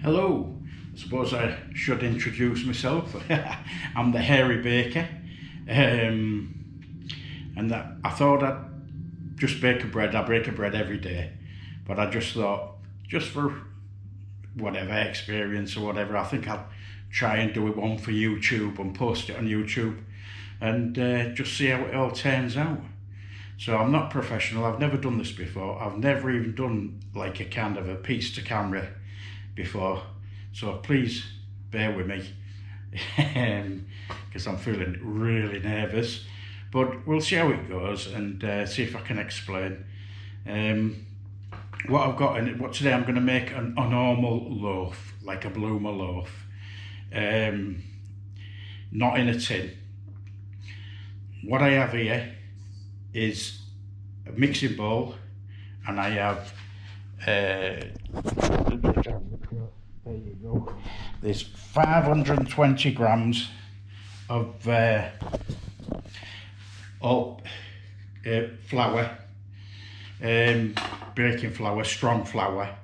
Hello, I suppose I should introduce myself. I'm the Hairy Baker, and that I thought I'd just bake a bread. I bake a bread every day, but I just thought, just for whatever experience or whatever, I think I'll try and do it one for YouTube and post it on YouTube and just see how it all turns out. So I'm not professional, I've never done this before. I've never even done like a kind of a piece to camera before, so please bear with me because I'm feeling really nervous, but we'll see how it goes and see if I can explain what I've got in it. What today I'm going to make a normal loaf, like a bloomer loaf, not in a tin. What I have here is a mixing bowl, and I have there you go, there's 520 grams of flour, baking flour, strong flour.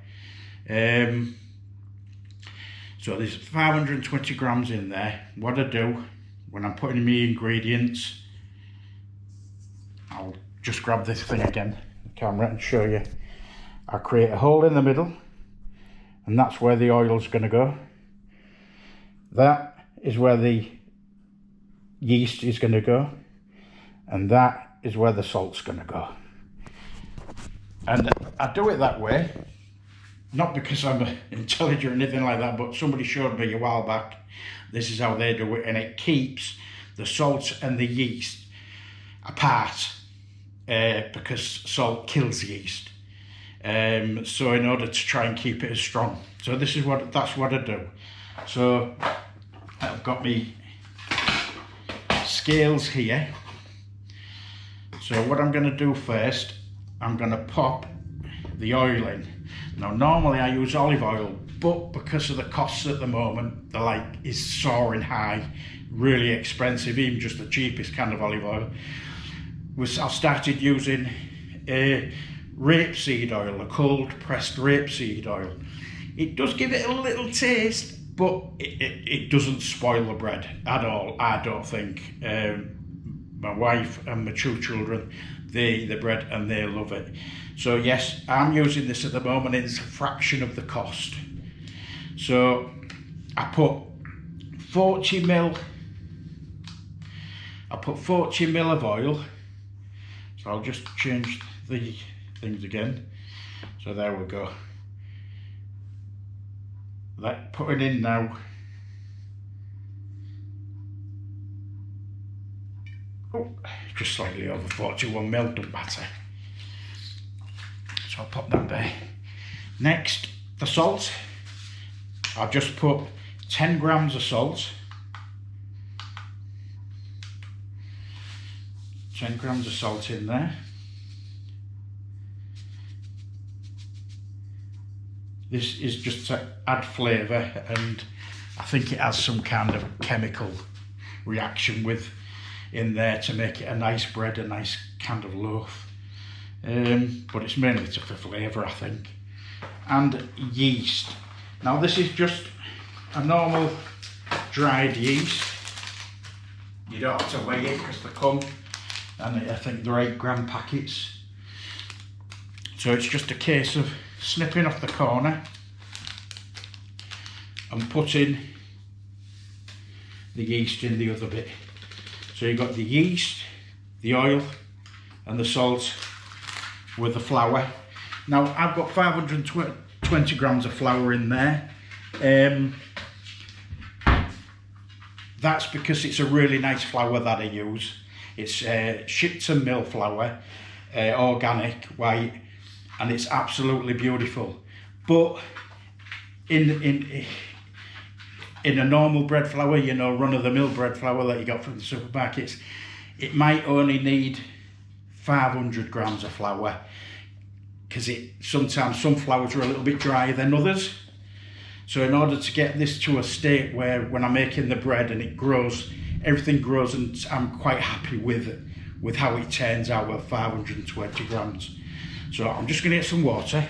So there's 520 grams in there. What I do when I'm putting in my ingredients, I'll just grab this thing again, the camera, and show you. I create a hole in the middle, and that's where the oil's going to go. That is where the yeast is going to go, and that is where the salt's going to go. And I do it that way, not because I'm intelligent or anything like that, but somebody showed me a while back, this is how they do it, and it keeps the salt and the yeast apart, because salt kills yeast. So in order to try and keep it as strong, so that's what I do. So I've got me scales here. So what I'm going to do first, I'm going to pop the oil in. Now normally I use olive oil, but because of the costs at the moment, the is soaring high, really expensive, even just the cheapest kind of olive oil. I started using rapeseed oil, a cold pressed rapeseed oil. It does give it a little taste, but it doesn't spoil the bread at all, I don't think. My wife and my two children, they eat the bread and they love it. So yes, I'm using this at the moment. It's a fraction of the cost. So I put 40 ml of oil. So I'll just change the things again. So there we go. Putting in now. Oh, just slightly over 41 ml, doesn't matter. So I'll pop that there. Next, the salt. I'll just put 10 grams of salt. 10 grams of salt in there. This is just to add flavour, and I think it has some kind of chemical reaction in there to make it a nice bread, a nice kind of loaf. But it's mainly for flavour, I think. And yeast. Now this is just a normal dried yeast. You don't have to weigh it because they come, and I think they're 8 gram packets. So it's just a case of snipping off the corner and putting the yeast in the other bit. So you've got the yeast, the oil and the salt with the flour. Now I've got 520 grams of flour in there. That's because it's a really nice flour that I use. It's Shipton mill flour, organic, white, and it's absolutely beautiful. But in a normal bread flour, you know, run-of-the-mill bread flour that you got from the supermarkets, it might only need 500 grams of flour, because sometimes some flours are a little bit drier than others. So in order to get this to a state where when I'm making the bread and it grows, everything grows, and I'm quite happy with how it turns out with 520 grams. So I'm just going to get some water.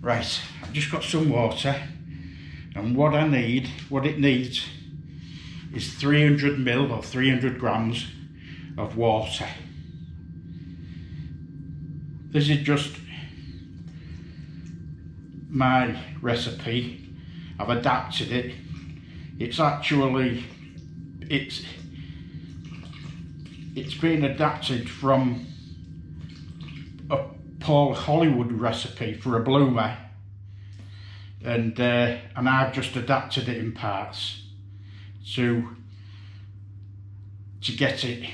Right, I've just got some water, and what it needs is 300 ml or 300 grams of water. This is just my recipe. I've adapted it. It's been adapted from a Paul Hollywood recipe for a bloomer, and I've just adapted it in parts to get it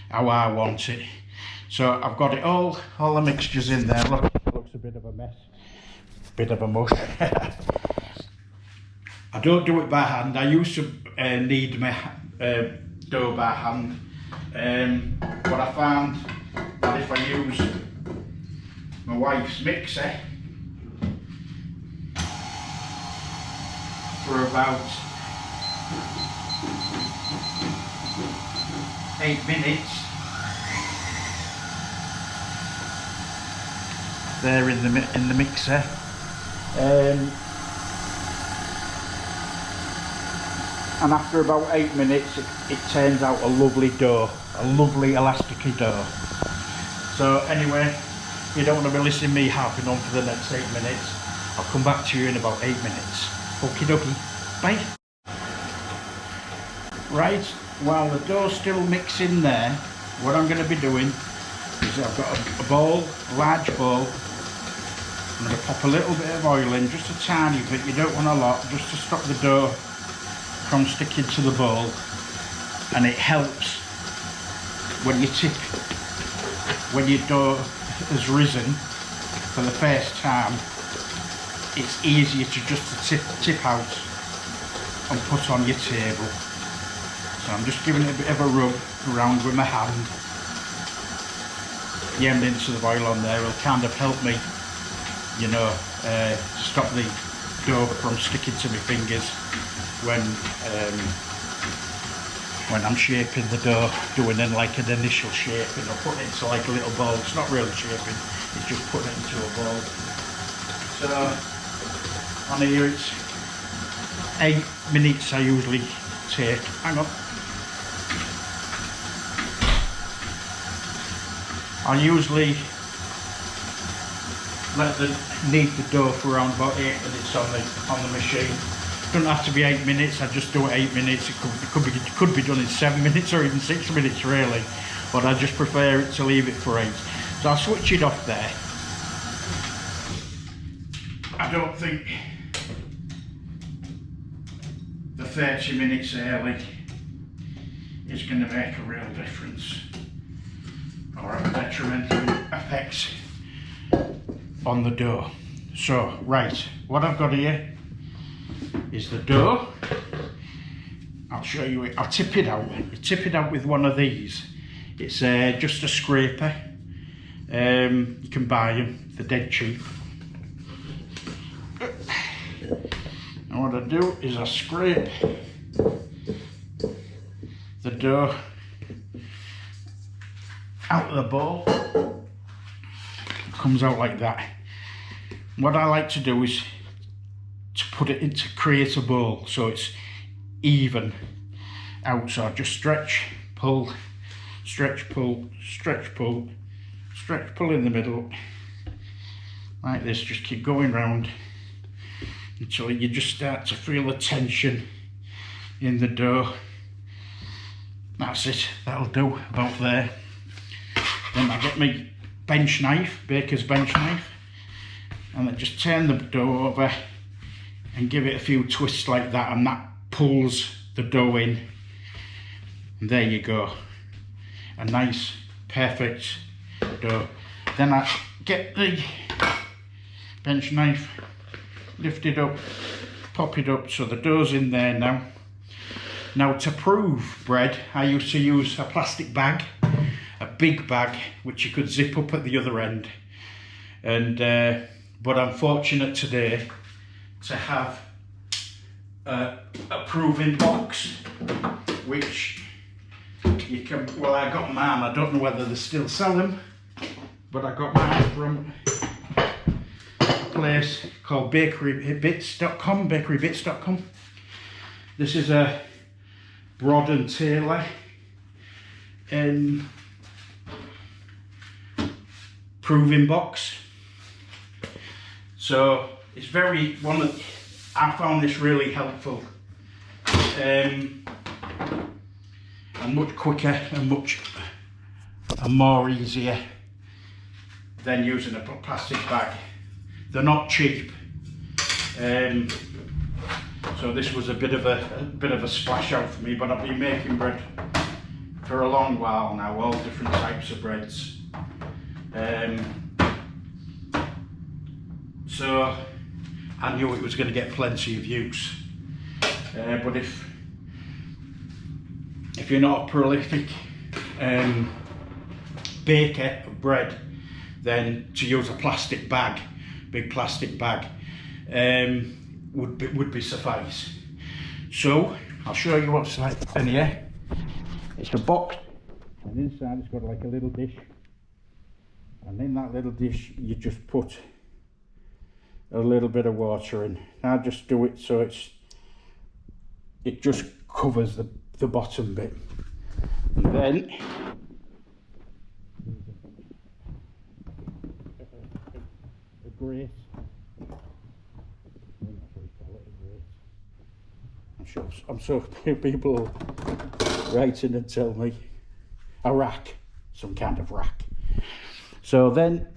how I want it. So I've got it all the mixtures in there. Look, it looks a bit of a mess, bit of a mush. I don't do it by hand. I used to knead my dough by hand, but I found that if I use my wife's mixer for about 8 minutes, there in the mixer, and after about 8 minutes it turns out a lovely dough, a lovely elasticy dough. So anyway, you don't want to be listening to me harping on for the next 8 minutes. I'll come back to you in about 8 minutes. Okie dokie, bye. Right, while the dough's still mixing there, what I'm going to be doing is I've got a bowl, a large bowl. I'm going to pop a little bit of oil in, just a tiny bit, you don't want a lot, just to stop the dough from sticking to the bowl. And it helps when you tip, when your dough has risen for the first time, it's easier to just tip out and put on your table. So I'm just giving it a bit of a rub around with my hand. The eminence of the oil on there will kind of help me, you know, stop the dough from sticking to my fingers when I'm shaping the dough, doing it like an initial shaping, or putting it into like a little bowl. It's not really shaping, it's just putting it into a bowl. So on here it's 8 minutes I usually take. Hang on. I usually knead the dough for around about 8 minutes on the machine. Doesn't have to be 8 minutes. I just do it 8 minutes. It could be done in 7 minutes or even 6 minutes really, but I just prefer it to leave it for 8. So I'll switch it off there. I don't think the 30 minutes early is going to make a real difference or have a detrimental effect on the dough. So right, what I've got here is the dough. I'll show you it. I'll tip it out. You tip it out with one of these. It's just a scraper. You can buy them, they're dead cheap. And what I do is I scrape the dough out of the bowl. It comes out like that. What I like to do is to put it into, create a bowl so it's even out. So I just stretch, pull, stretch, pull, stretch, pull, stretch, pull in the middle, like this. Just keep going round until you just start to feel the tension in the dough. That's it, that'll do about there. Then I get my bench knife, baker's bench knife, and I just turn the dough over and give it a few twists like that, and that pulls the dough in. And there you go, a nice, perfect dough. Then I get the bench knife, lift it up, pop it up so the dough's in there now. Now to prove bread, I used to use a plastic bag, a big bag, which you could zip up at the other end. And but I'm fortunate today to have a proving box, which you can, well, I got mine, I don't know whether they still sell them, but I got mine from a place called bakerybits.com, bakerybits.com. This is a Broad and Taylor proving box. So it's I found this really helpful and much quicker and more easier than using a plastic bag. They're not cheap, so this was a bit of a splash out for me. But I've been making bread for a long while now, all different types of breads. So I knew it was going to get plenty of use. But if you're not a prolific baker of bread, then to use a plastic bag, big plastic bag, would be suffice. So I'll show you what's like in here. It's a box, and inside it's got like a little dish, and in that little dish you just put a little bit of water in. Now just do it so it just covers the bottom bit, and then a grate. I'm sure people write in and tell me a rack, some kind of rack. So then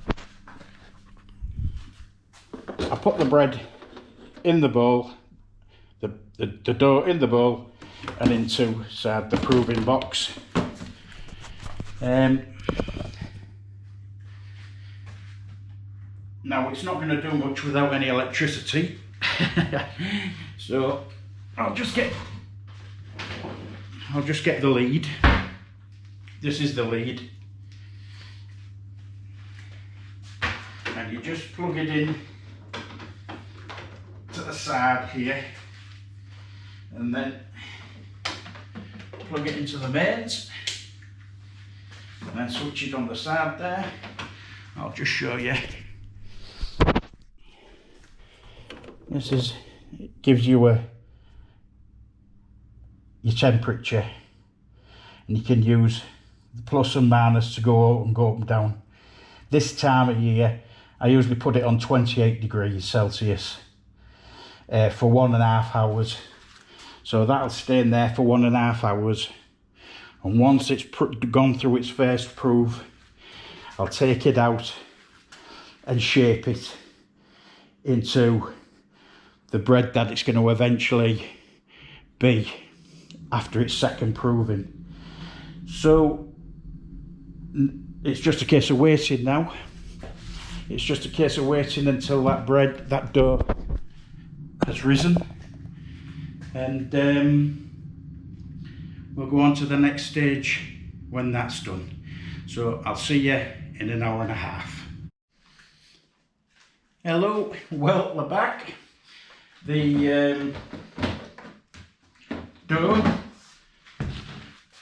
I put the bread in the bowl, the dough in the bowl, and into the proving box. Now it's not going to do much without any electricity, so I'll just get the lead. This is the lead, and you just plug it in to the side here, and then plug it into the mains, and then switch it on the side there. I'll just show you. It gives you your temperature, and you can use the plus and minus to go up and down. This time of year I usually put it on 28 degrees Celsius for 1.5 hours, so that'll stay in there for 1.5 hours, and once it's gone through its first proof, I'll take it out and shape it into the bread that it's going to eventually be after its second proving. So it's just a case of waiting now. It's just a case of waiting until that dough has risen, and we'll go on to the next stage when that's done. So I'll see you in an hour and a half. Hello, well, we're back. The dough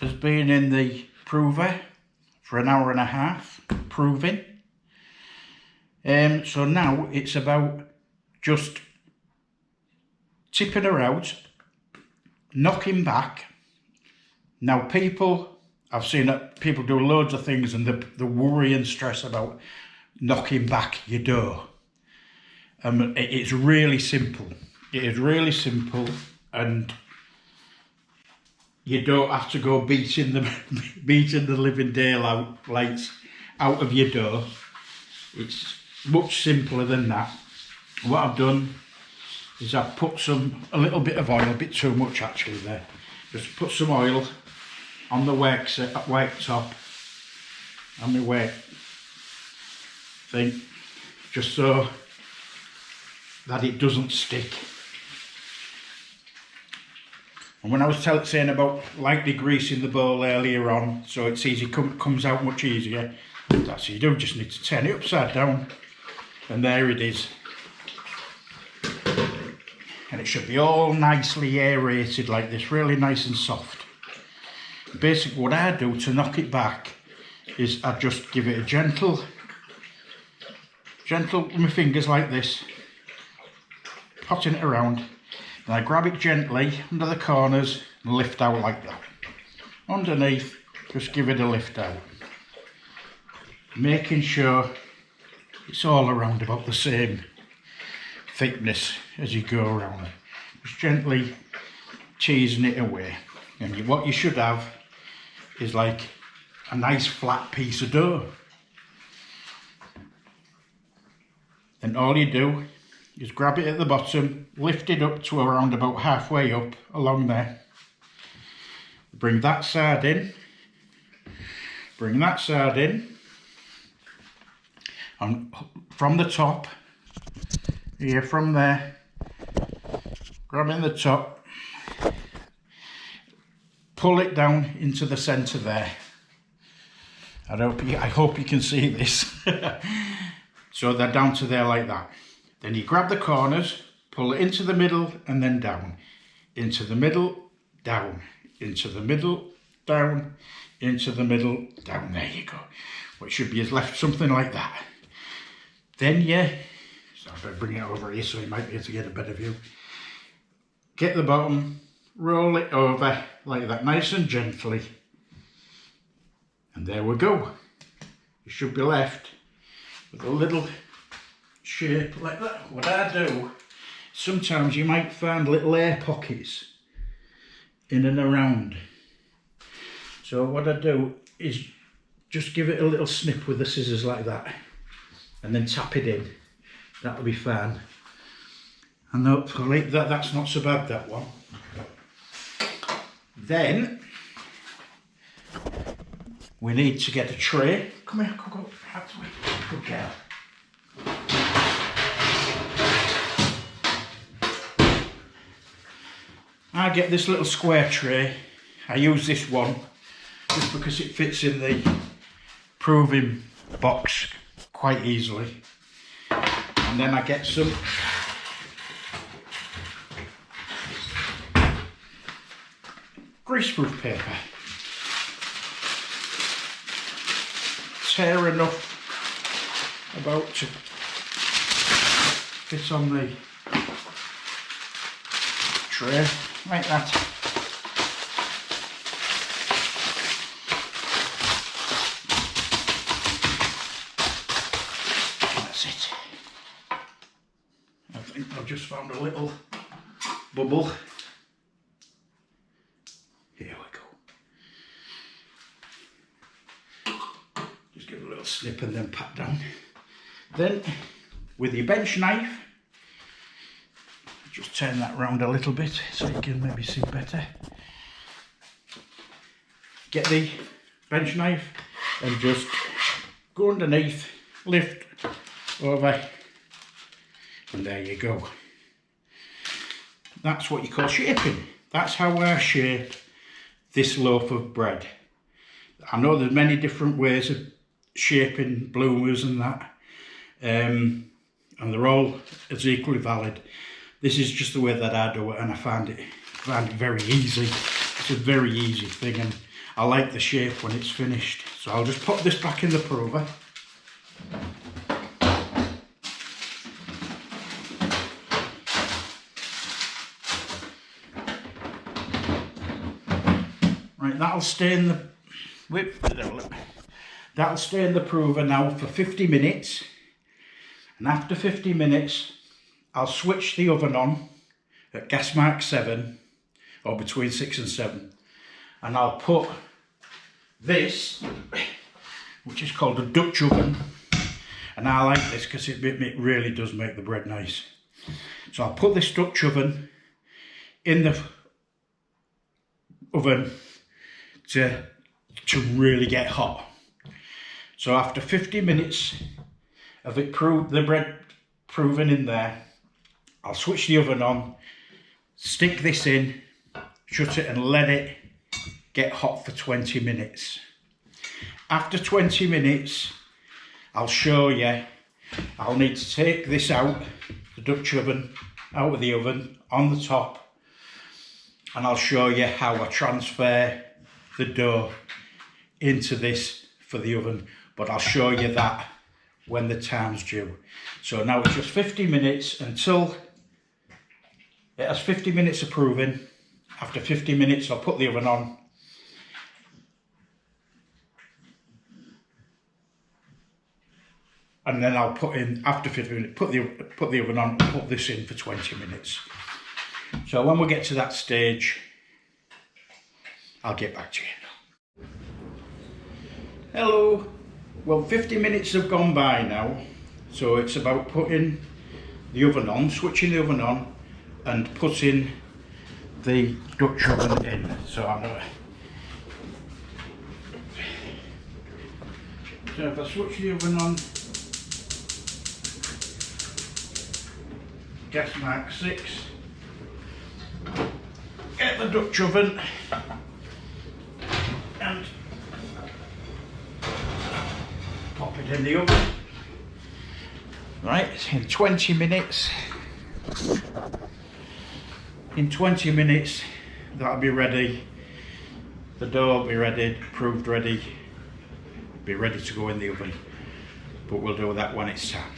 has been in the prover for an hour and a half, proving. So now it's about just tipping her out, knocking back. Now I've seen that people do loads of things, and the worry and stress about knocking back your dough. It's really simple. It is really simple, and you don't have to go beating the living daylights out of your dough. It's much simpler than that. What I've done is I've put a little bit of oil, a bit too much actually there. Just put some oil on the work top, on the work thing, just so that it doesn't stick. And when I was saying about lightly greasing the bowl earlier on, so it's easy, comes out much easier, that's what you do. Just need to turn it upside down, and there it is. And it should be all nicely aerated like this, really nice and soft. Basically what I do to knock it back is I just give it a gentle gentle with my fingers like this, potting it around. Then I grab it gently under the corners and lift out like that. Underneath, just give it a lift out. Making sure it's all around about the same thickness as you go around. Just gently teasing it away. And what you should have is like a nice flat piece of dough. Then all you do is grab it at the bottom, lift it up to around about halfway up along there. Bring that side in, bring that side in, and from the top, here from there, grabbing the top, pull it down into the centre there. I hope you can see this. So they're down to there like that. Then you grab the corners, pull it into the middle and then down. Into the middle, down. Into the middle, down. Into the middle, down. There you go. What should be is left something like that. Then so I'll bring it over here so you might be able to get a better view. Get the bottom, roll it over like that, nice and gently. And there we go. You should be left with a little shape like that. What I do, sometimes you might find little air pockets in and around. So what I do is just give it a little snip with the scissors like that and then tap it in. That'll be fine. And hopefully that's not so bad, that one. Then we need to get a tray. Come here, go. Good girl. I get this little square tray. I use this one just because it fits in the proving box quite easily. And then I get some greaseproof paper. Tear enough about to fit on the tray, like that. That's it. I think I've just found a little bubble. Here we go. Just give it a little snip and then pat down. Then with your bench knife, just turn that round a little bit so you can maybe see better. Get the bench knife and just go underneath, lift over, and there you go. That's what you call shaping. That's how I shape this loaf of bread. I know there's many different ways of shaping bloomers and that, and they're all as equally valid. This is just the way that I do it, and I find it very easy. It's a very easy thing, and I like the shape when it's finished. So I'll just put this back in the prover. Right, that'll stay in the that'll stay in the prover now for 50 minutes. And after 50 minutes, I'll switch the oven on at gas mark 7, or between 6 and 7. And I'll put this, which is called a Dutch oven. And I like this because it really does make the bread nice. So I'll put this Dutch oven in the oven to really get hot. So after 50 minutes of the bread proving in there, I'll switch the oven on, stick this in, shut it and let it get hot for 20 minutes. After 20 minutes, I'll show you, I'll need to take this out, the Dutch oven, out of the oven, on the top, and I'll show you how I transfer the dough into this for the oven, but I'll show you that when the time's due. So now it's just 50 minutes until it has 50 minutes of proving. After 50 minutes, I'll put the oven on. And then I'll put in, after 50 minutes, put the oven on and put this in for 20 minutes. So when we get to that stage, I'll get back to you. Hello. Well, 50 minutes have gone by now. So it's about putting the oven on, switching the oven on, and putting the Dutch oven in. So I'm gonna, so if I switch the oven on, gas mark 6, get the Dutch oven and pop it in the oven. Right, in 20 minutes. In 20 minutes that'll be ready. The dough will be ready, proved ready, be ready to go in the oven. But we'll do that when it's time.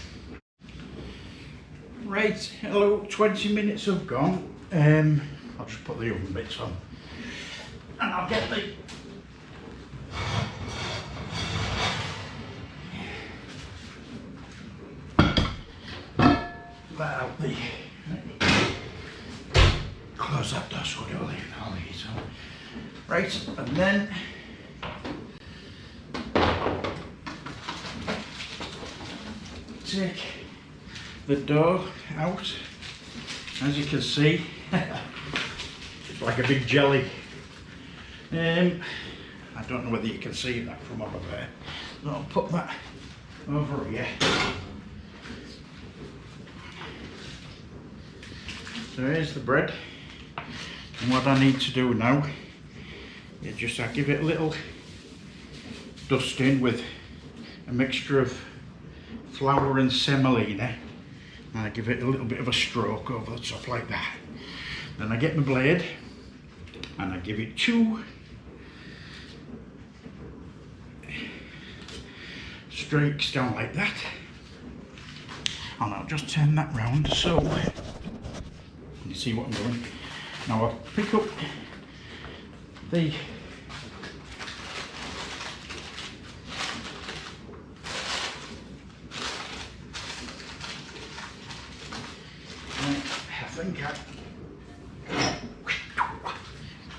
Right, hello, 20 minutes have gone. I'll just put the oven bits on. And I'll get the that out the close that door so we'll leave all the heat on. Right, and then take the dough out. As you can see, it's like a big jelly. I don't know whether you can see that from over there. So I'll put that over here. So here's the bread. And what I need to do now is just I give it a little dusting with a mixture of flour and semolina. And I give it a little bit of a stroke over the top like that. Then I get my blade and I give it 2 streaks down like that. And I'll just turn that round so you see what I'm doing. Now I'll pick up the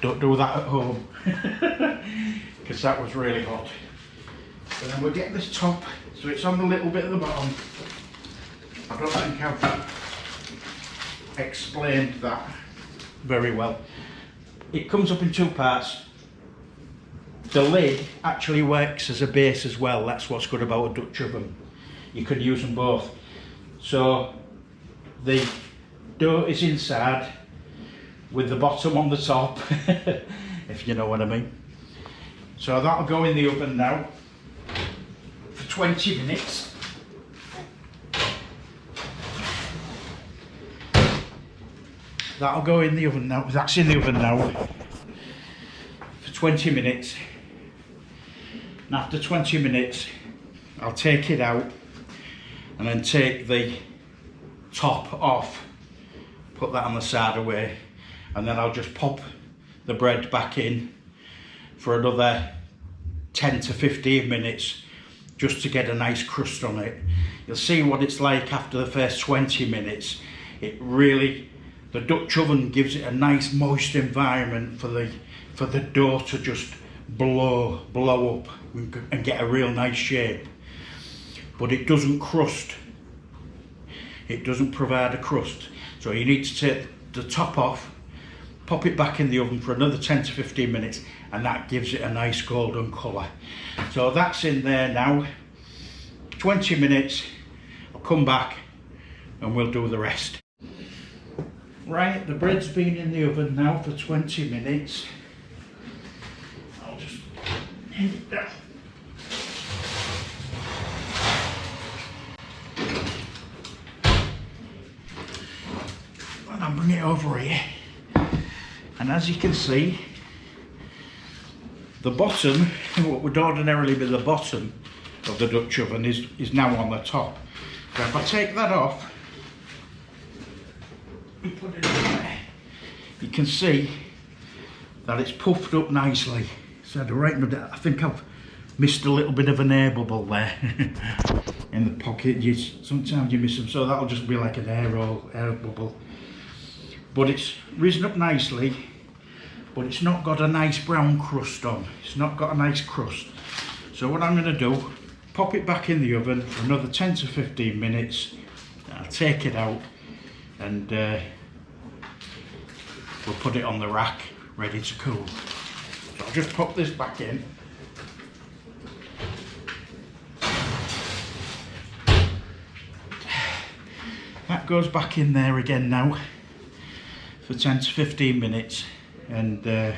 don't do that at home because that was really hot. And then we'll get this top so it's on a little bit at the bottom. I don't think I've explained that very well. It comes up in 2 parts. The lid actually works as a base as well. That's what's good about a Dutch oven. You can use them both. So the dough is inside with the bottom on the top, if you know what I mean. So that'll go in the oven now for 20 minutes. That'll go in the oven now. That's in the oven now for 20 minutes. And after 20 minutes, I'll take it out and then take the top off, put that on the side away, and then I'll just pop the bread back in for another 10 to 15 minutes just to get a nice crust on it. You'll see what it's like after the first 20 minutes. It really, the Dutch oven gives it a nice moist environment for the dough to just blow up and get a real nice shape. But it doesn't crust. It doesn't provide a crust. So you need to take the top off, pop it back in the oven for another 10 to 15 minutes, and that gives it a nice golden colour. So that's in there now. 20 minutes, I'll come back and we'll do the rest. Right, the bread's been in the oven now for 20 minutes. I'll just hand it down. And I'll bring it over here. And as you can see, the bottom, what would ordinarily be the bottom of the Dutch oven is now on the top. So if I take that off and put it in there, you can see that it's puffed up nicely. So I think I've missed a little bit of an air bubble there in the pocket. Sometimes you miss them, so that'll just be like an air bubble. But it's risen up nicely, but it's not got a nice brown crust on. It's not got a nice crust. So what I'm going to do, pop it back in the oven for another 10 to 15 minutes. I'll take it out and we'll put it on the rack ready to cool. So I'll just pop this back in. That goes back in there again now for 10 to 15 minutes and then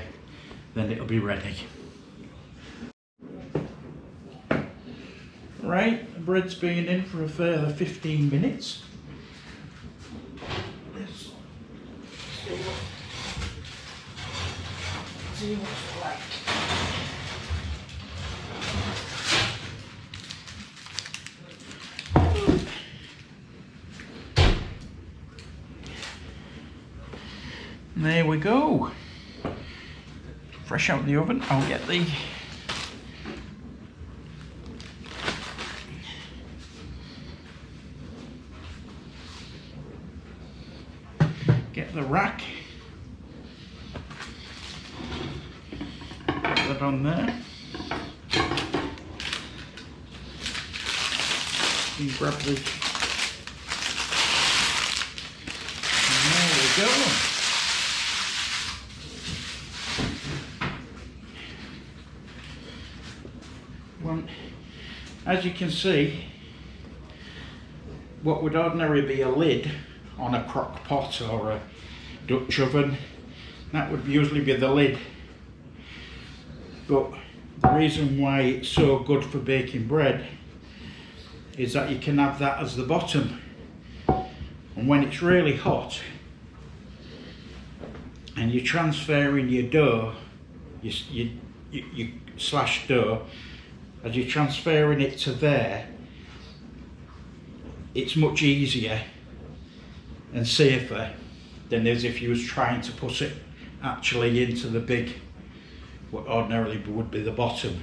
it'll be ready. Right, the bread's been in for a further 15 minutes. Let's see what it's like. There we go. Fresh out the oven. I'll get the rack. Put that on there. And grab the. And there we go. Well, as you can see, what would ordinarily be a lid on a crock pot or a Dutch oven, that would usually be the lid. But the reason why it's so good for baking bread is that you can have that as the bottom, and when it's really hot and you're transferring your dough, you slash dough, as you're transferring it to there, it's much easier and safer than as if you was trying to put it actually into the big, what ordinarily would be the bottom.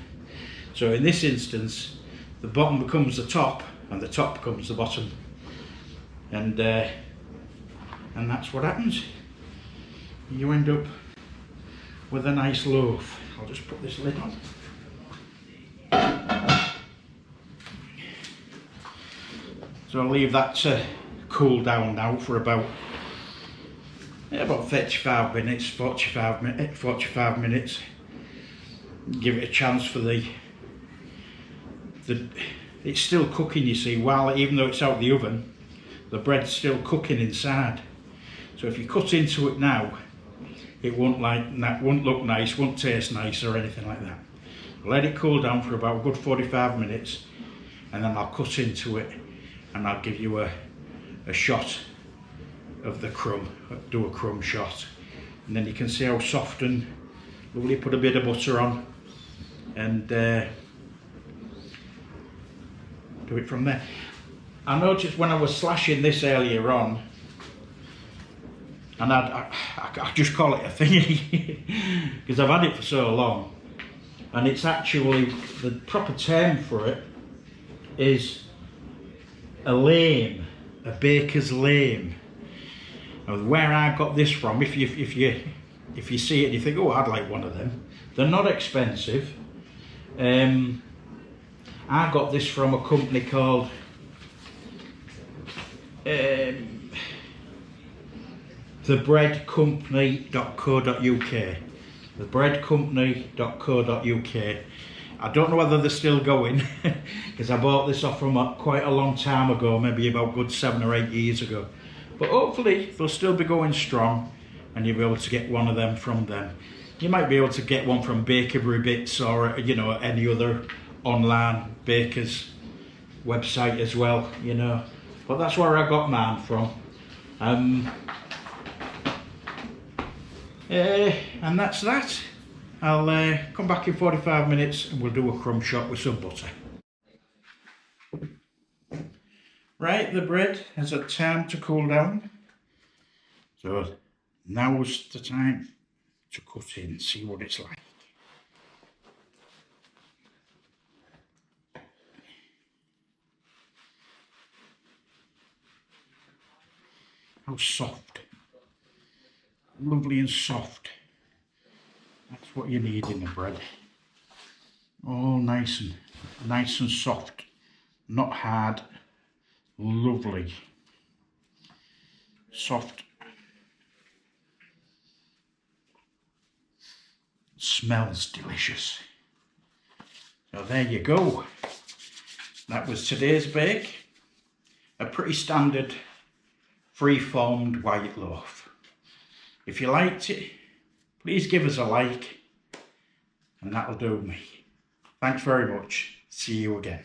So in this instance, the bottom becomes the top and the top becomes the bottom, and that's what happens. You end up with a nice loaf. I'll just put this lid on. So I'll leave that to cool down now for about 35 minutes, 45 minutes. Give it a chance for it's still cooking, you see, even though it's out of the oven, the bread's still cooking inside. So if you cut into it now, it won't look nice, won't taste nice or anything like that. Let it cool down for about a good 45 minutes and then I'll cut into it and I'll give you a shot of the crumb, do a crumb shot, and then you can see how soft and lovely. Put a bit of butter on and do it from there. I noticed when I was slashing this earlier on, and I just call it a thingy because I've had it for so long, and it's actually, the proper term for it is a lame, a baker's lame. Now, where I got this from, if you see it, you think, oh, I'd like one of them. They're not expensive. I got this from a company called thebreadcompany.co.uk. Thebreadcompany.co.uk. I don't know whether they're still going because I bought this off from quite a long time ago, maybe about good 7 or 8 years ago. But hopefully they'll still be going strong and you'll be able to get one of them from them. You might be able to get one from Bakery Bits or, you know, any other online baker's website as well, you know. But that's where I got mine from. And that's that. I'll come back in 45 minutes and we'll do a crumb shot with some butter. Right, the bread has had time to cool down. So now's the time to cut in and see what it's like. How soft. Lovely and soft. That's what you need in the bread. All nice and soft. Not hard. Lovely. Soft. Smells delicious. So there you go. That was today's bake. A pretty standard free-formed white loaf. If you liked it, please give us a like, and that'll do me. Thanks very much. See you again.